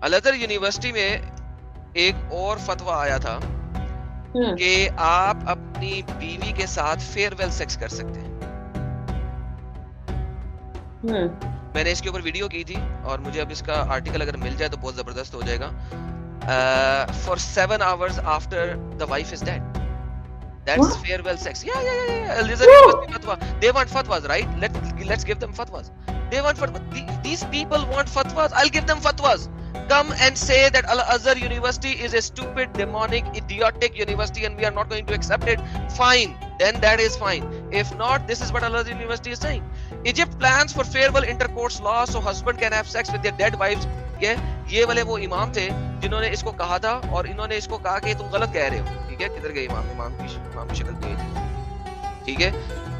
अल-अज़हर university में एक और फतवा आया था कि आप अपनी बीवी के साथ फेयरवेल सेक्स कर सकते हैं। मैंने इसके ऊपर वीडियो की थी और मुझे अब इसका आर्टिकल अगर मिल जाए तो बहुत जबरदस्त हो जाएगा। For 7 hours after the wife is dead. That's farewell sex. Yeah. Al-Azhar University fatwa. They want fatwas, right? Let's give them fatwas. They want fatwas. These people want fatwas. I'll give them fatwas. Come and say that Al-Azhar University is a stupid, demonic, idiotic university and we are not going to accept it. Fine. Then that is fine. If not, this is what Al-Azhar University is saying. Egypt plans for farewell intercourse law so husband can have sex with their dead wives. ये वाले वो इमाम थे जिन्होंने इसको कहा था और इन्होंने इसको कहा कि तुम गलत कह रहे हो। ठीक है, किधर गए इमाम की शक्ल नहीं थी। ठीक है,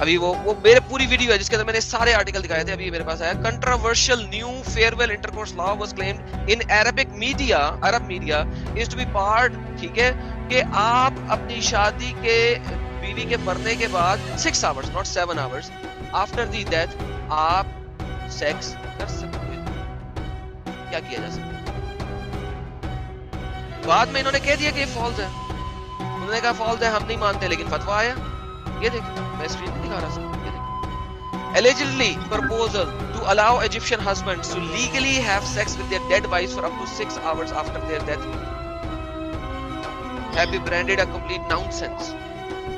अभी वो मेरे पूरी वीडियो है जिसके अंदर मैंने सारे आर्टिकल दिखाए थे। अभी मेरे पास आया, controversial new farewell intercourse law was claimed in Arab media is to be part. ठीक है, कि आप अपनी शादी के बीवी के मरने के बाद 6 hours not 7 hours after the death आप सेक्स कर सकते हैं। क्या किया जा सकता है? बाद में इन्होंने कह दिया कि ये फॉल्स है। उन्होंने कहा फॉल्स है, हम नहीं मानते, लेकिन फतवा आया। ये देखिए, मैं स्क्रीन पे दिखा रहा हूं। ये देखिए, allegedly proposal to allow Egyptian husbands to legally have sex with their dead wives for up to 6 hours after their death have been branded a complete nonsense.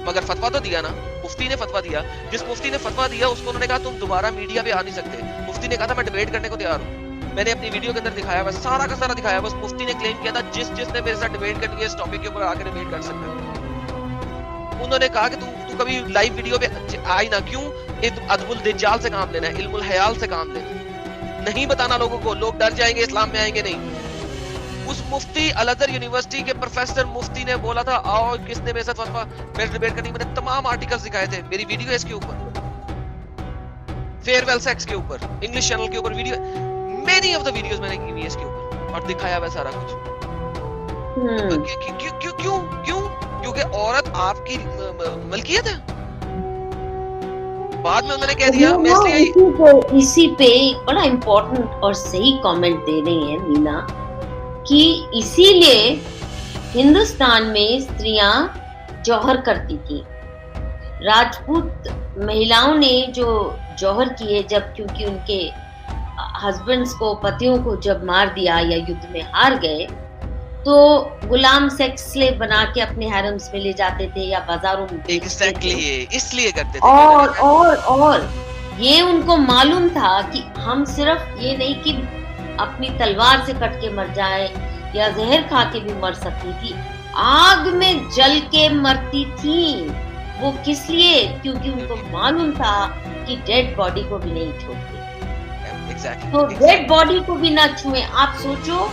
मगर फतवा तो दिया ना, मुफ्ती ने फतवा दिया। जिस मुफ्ती ने फतवा दिया उसको उन्होंने कहा तुम दोबारा मीडिया पे आ नहीं सकते। मुफ्ती ने कहा था मैं डिबेट करने को तैयार हूँ। मैंने अपनी वीडियो के अंदर दिखाया, बस सारा का सारा दिखाया। बस मुफ्ती ने क्लेम किया था जिसने मेरे साथ डिबेट करनी है इस टॉपिक के ऊपर आकर डिबेट कर सकता है। उन्होंने कहा कि तू कभी लाइव वीडियो पे आई ना, क्यों? अदबुल दज्जाल से काम लेना है, इल्मुल हयाल से काम लेना है, नहीं बताना लोगों को, लोग डर जाएंगे, इस्लाम में आएंगे नहीं। उस मुफ्ती अल-अज़हर यूनिवर्सिटी के प्रोफेसर मुफ्ती ने बोला था आओ किसने मेरे साथ फतवा, मेरे डिबेट करनी। मैंने तमाम आर्टिकल्स दिखाए थे, मेरी वीडियो है इसके ऊपर, फेयरवेल सेक्स के ऊपर, इंग्लिश चैनल के ऊपर video, many of the videos मैंने की हुई है इसके ऊपर और दिखाया हुआ सारा कुछ। क्यों? क्योंकि औरत आपकी मलकियत है। बाद में उन्होंने कह दिया मैं इसलिए इसी पे एक बड़ा इम्पोर्टेंट और सही कमेंट दे रही हैं मीना कि इसीलिए हिंदुस्तान में स्त्रियां जौहर करती थी। राजपूत महिलाओं ने जो जौहर किए जब, क्योंकि उनके हस्बैंड्स को, पतियों को जब मार दिया या युद्ध में हार गए, तो गुलाम सेक्स स्लेव बना के अपने हैरम्स में ले जाते थे या बाजारों में एग्जैक्टली इसलिए करते थे। और ये उनको मालूम था कि हम सिर्फ ये नहीं कि अपनी तलवार से कट के मर जाए या जहर खा के भी मर सकती थी, आग में जल के मरती थी। वो किस लिए? क्योंकि उनको मालूम था कि डेड बॉडी को भी नहीं छोड़ते। तो डेड बॉडी को भी ना छुए। आप सोचो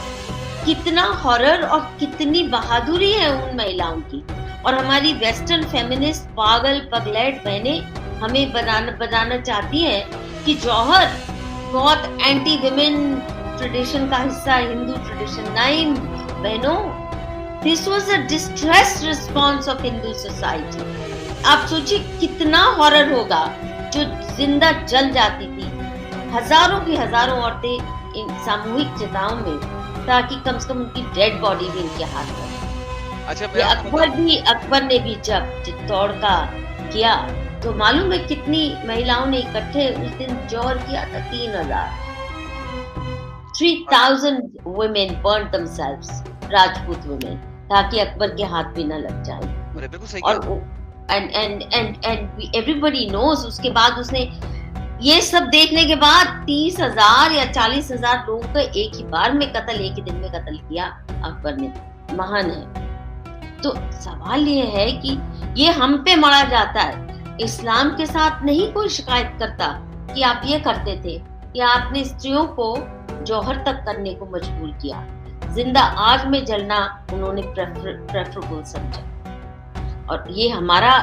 कितना हॉरर और कितनी बहादुरी है उन महिलाओं की। और हमारी वेस्टर्न फेमिनिस्ट पागल पगलैट बहनें हमें बताना चाहती हैं कि जौहर बहुत एंटी विमेन ट्रेडिशन का हिस्सा है, हिंदू ट्रेडिशन। नहीं बहनों, this was a distress response of Hindu society. आप सोचिए कितना हॉरर होगा जो जिंदा जल जाती थी। हजारों की हजारों औरतें इन सामूहिक चिताओं में, ताकि कम से कम उनकी डेड बॉडी भी इनके हाथ में। अच्छा, अकबर ने भी जब चित्तौड़ का किया तो मालूम है कितनी महिलाओं ने इकट्ठे उस दिन जौहर किया था? 3,000 women burnt themselves, Rajput women, ताकि अकबर के हाथ भी न लग जाए। और everybody knows उसके बाद उसने ये सब देखने के बाद 30,000 या 40,000 लोगों को एक ही बार में कत्ल, एक ही दिन में कत्ल किया अकबर ने। महान है। तो सवाल ये है कि ये हम पे मरा जाता है। इस्लाम के साथ नहीं कोई शिकायत करता कि आप ये करते थे या आपने स्त्रियों को जौहर तक करने को मजबूर किया। जिंदा आग में जलना उन्होंने प्रेफरेबल समझा। और ये हमारा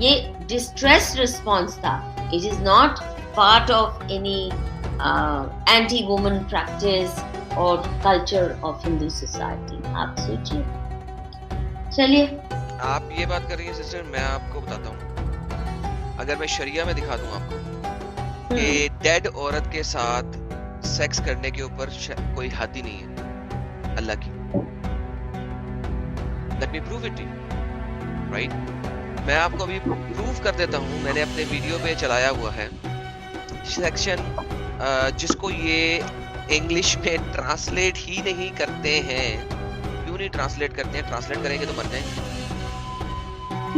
ये डिस्ट्रेस रिस्पॉन्स था। It is not part of any anti-woman practice or culture of Hindu society. आप सोचिए। चलिए, आप ये बात कर रही हैं सिस्टर, मैं आपको बताता हूँ। अगर मैं शरिया में दिखा दूँ आपको कि डेड औरत के साथ सेक्स करने के ऊपर कोई हद ही नहीं है। अल्लाह की। Let me prove it to you, right. मैं आपको अभी प्रूव कर देता हूँ, मैंने अपने वीडियो पे चलाया हुआ है सेक्शन जिसको ये इंग्लिश में ट्रांसलेट ही नहीं करते हैं। क्यों नहीं ट्रांसलेट करते हैं? ट्रांसलेट करेंगे तो मर जाएंगे।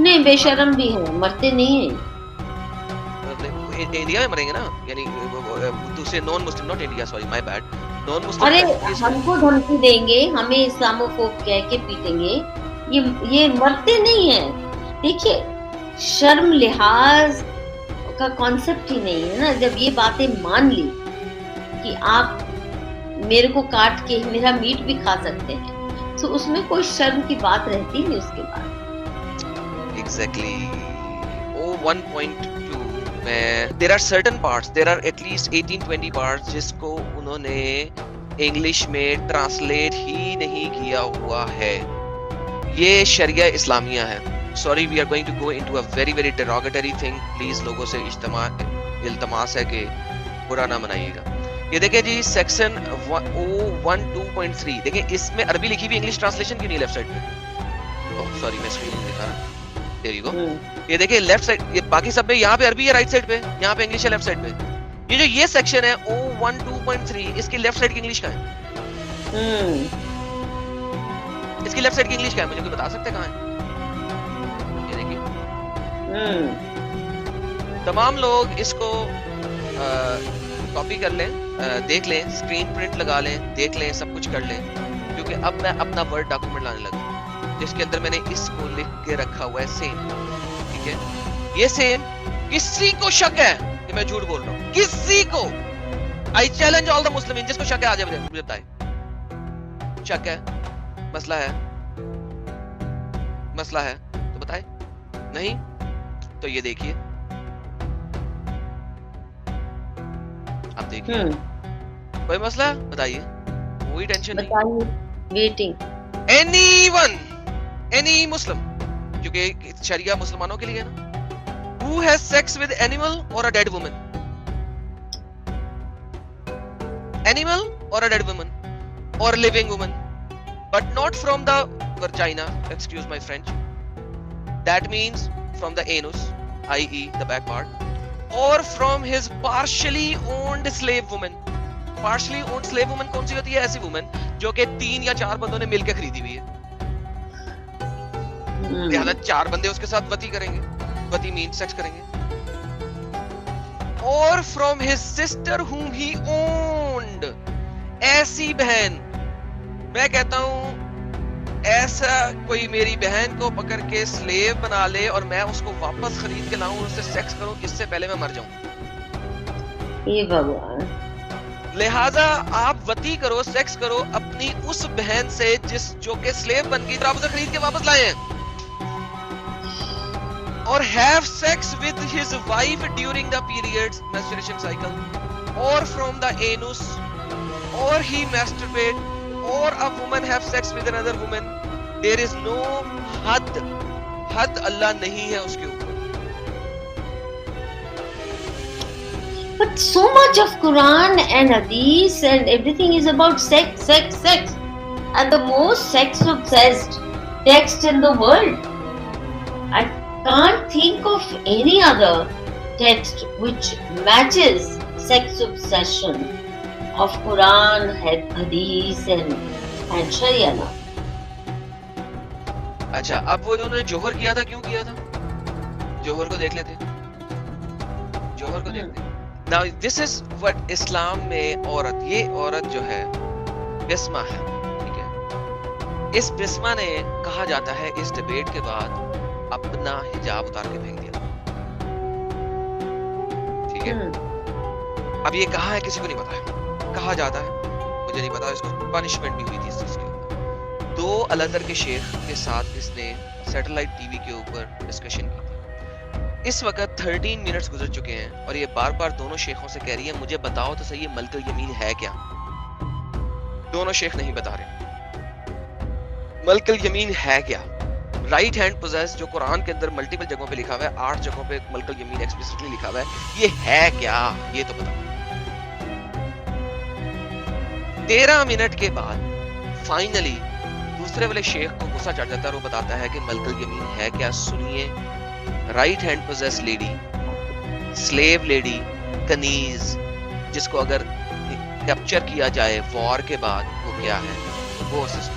नहीं, बेशरम भी है, मरते नहीं है। इंडिया में मरेंगे ना, यानी दूसरे non Muslim, not India, sorry my bad, non Muslim. अरे हमको धमकी देंगे, हमें इस्लामोफोब कह के पीटेंगे, ये मरते नहीं है। देखिए, शर्म लिहाज का कॉन्सेप्ट ही नहीं है ना। जब ये बातें मान ली कि आप मेरे को काट के मेरा मीट भी खा सकते हैं, तो उसमें कोई शर्म की बात रहती नहीं उसके बाद। Exactly. 1.2 में there are certain parts, there are at least 18-20 parts जिसको उन्होंने इंग्लिश में ट्रांसलेट ही नहीं किया हुआ है। ये शरिया इस्लामिया है। Sorry, we are going to go into a very very derogatory thing. Please लोगों से इल्तमास है कि बुरा ना मनाइएगा। ये देखिए जी, सेक्शन 012.3 देखिए, इसमें अरबी लिखी हुई, इंग्लिश ट्रांसलेशन क्यों नहीं लेफ्ट साइड पे? ओह सॉरी, मैं स्क्रीन दिखा रहा। There you go. ये देखिए लेफ्ट साइड, ये बाकी सब में यहाँ पे अरबी है राइट साइड पे, यहाँ पे इंग्लिश है लेफ्ट साइड पे। ये जो ये सेक्शन है 012.3, इसकी लेफ्ट साइड की इंग्लिश कहाँ है? इसकी लेफ्ट साइड की इंग्लिश क्या है? मुझे कोई बता सकते कहाँ है? ये देखिए, तमाम लोग इसको कॉपी कर लें, देख लें, स्क्रीन प्रिंट लगा लें, देख लें, सब कुछ कर लें, क्योंकि अब मैं अपना वर्ड डॉक्यूमेंट लाने लगा जिसके अंदर मैंने इसको लिख के रखा हुआ है सेम। ठीक है, ये सेम किसी को शक है कि मैं झूठ बोल रहा हूँ? किसी को? I challenge all the Muslim, जिसको शक है आ जाए मुझे बताए। शक है, मसला है, मसला है तो बताए। नहीं तो ये देखिए, आप देखिए, कोई मसला बताइए, कोई टेंशन नहीं, वेटिंग। एनीवन, एनी मुस्लिम, क्योंकि शरिया मुसलमानों के लिए है ना। Who has sex with animal or a dead woman? Animal or a dead woman or living woman, but not from the vagina, excuse my French. That means from the anus, i.e. the back part, or from his partially owned slave woman. Partially owned slave woman कौन सी होती है? ऐसी woman जो कि 3 या 4 बंदों ने मिलकर खरीदी हुई है। लिहाजा 4 बंदे उसके साथ वती करेंगे, वती मीन सेक्स करेंगे। और from his sister whom he owned, ऐसी बहन, मैं कहता हूं ऐसा कोई मेरी बहन को पकड़ के स्लेव बना ले और मैं उसको वापस खरीद के लाऊं, उससे सेक्स करूं, इससे पहले मैं मर जाऊं। ये भगवान। लिहाजा आप वती करो, सेक्स करो अपनी उस बहन से जो कि स्लेव बन गई, आप उसे खरीद के वापस लाए हैं, और have sex with his wife during the periods, menstruation cycle, or from the anus, or he masturbate, or a woman have sex with another woman. There is no हद अल्लाह नहीं है उसके ऊपर। But so much of Quran and Hadith and everything is about sex, sex, sex, and the most sex-obsessed text in the world. I can't think of any other text which matches sex obsession of Quran, Hadith and Sharia law. अच्छा, अब वो उन्होंने जोहर किया था, क्यों किया था? जोहर को देख लेते, जोहर को देखते। Now this is what इस्लाम में औरत, ये औरत जो है बिस्मा है, ठीक है। इस बिस्मा ने कहा जाता है इस डिबेट के बाद अपना हिजाब उतार के फेंक दिया, ठीक है। अब ये कहा है किसी को नहीं पता है, कहा जाता है, मुझे नहीं पता, इसको पनिशमेंट भी हुई थी इस चीज के ऊपर। 2 अल-अज़हर के शेख के साथ इसने सैटेलाइट टीवी के ऊपर डिस्कशन की थी। इस वक्त 13 मिनट्स गुजर चुके हैं और ये बार-बार दोनों शेखों से कह रही है मुझे बताओ तो सही, ये मलकुल यमीन है क्या? दोनों शेख नहीं बता रहे मलकुल यमीन है क्या। राइट हैंड पोजेस जो कुरान के अंदर मल्टीपल जगहों पे लिखा हुआ है, 8 जगहों पे मलकुल यमीन एक्सप्लिसिटली लिखा हुआ है, ये है क्या? ये तो बताओ। 13 मिनट के बाद फाइनली दूसरे वाले शेख को गुस्सा चढ़ जाता है और वो बताता है कि मलकल यमीन है क्या, सुनिए। Right hand possess lady, slave lady, कनीज, जिसको अगर कैप्चर किया जाए वॉर के बाद वो क्या है, वो सिस्टम।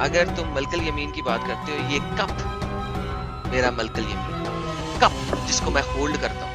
अगर तुम मलकल यमीन की बात करते हो, ये कप मेरा मलकल यमीन, कप जिसको मैं होल्ड करता हूँ,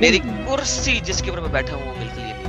मेरी कुर्सी जिसके ऊपर मैं बैठा हूँ वो मलकल यमीन।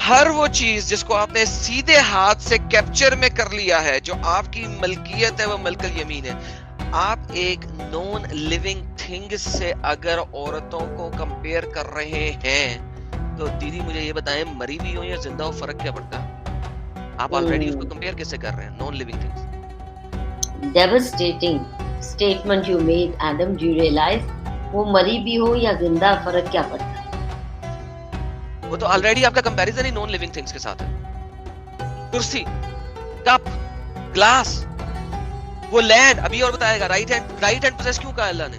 हर वो चीज जिसको आपने सीधे हाथ से कैप्चर में कर लिया है, जो आपकी मलकियत है, वो मलकल यमीन है। आप एक नॉन लिविंग थिंग से अगर औरतों को कंपेयर कर रहे हैं तो दीदी मुझे ये बताएं, मरी हुई हो या जिंदा हो, फर्क क्या पड़ता है? आप ऑलरेडी उसको कंपेयर कैसे कर रहे हैं non living things? Devastating statement you made, Adam. Do you realize वो मरी भी हो या जिंदा, फर्क क्या पड़ता है? वो तो ऑलरेडी आपका कंपैरिजन ही नॉन लिविंग थिंग्स के साथ है। कुर्सी, कप, ग्लास, वो लैंड, अभी और बताएगा। राइट हैंड पोजेस क्यों कहा अल्लाह ने?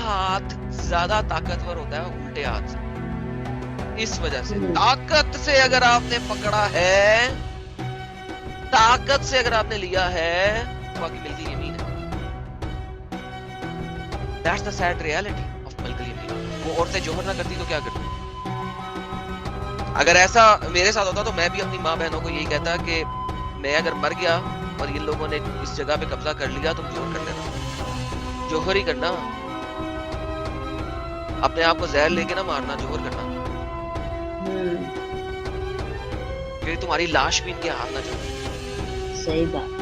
हाथ ज्यादा ताकतवर होता है उल्टे हाथ से। इस वजह से ताकत से अगर आपने पकड़ा है, ताकत से अगर आपने लिया है, तो बाकी मिलकी यमीन है। That's the sad reality of मलकल Yamin. वो औरतें जोहर ना करती तो क्या करती? अगर ऐसा मेरे साथ होता तो मैं भी अपनी माँ बहनों को यही कहता कि मैं अगर मर गया और इन लोगों ने इस जगह पे कब्जा कर लिया, तुम जोहर कर लेना, जोहर ही करना, अपने आप को जहर लेके ना मारना, जोहर करना, क्योंकि तुम्हारी लाश भी इनके हाथ ना जाए। सही बात।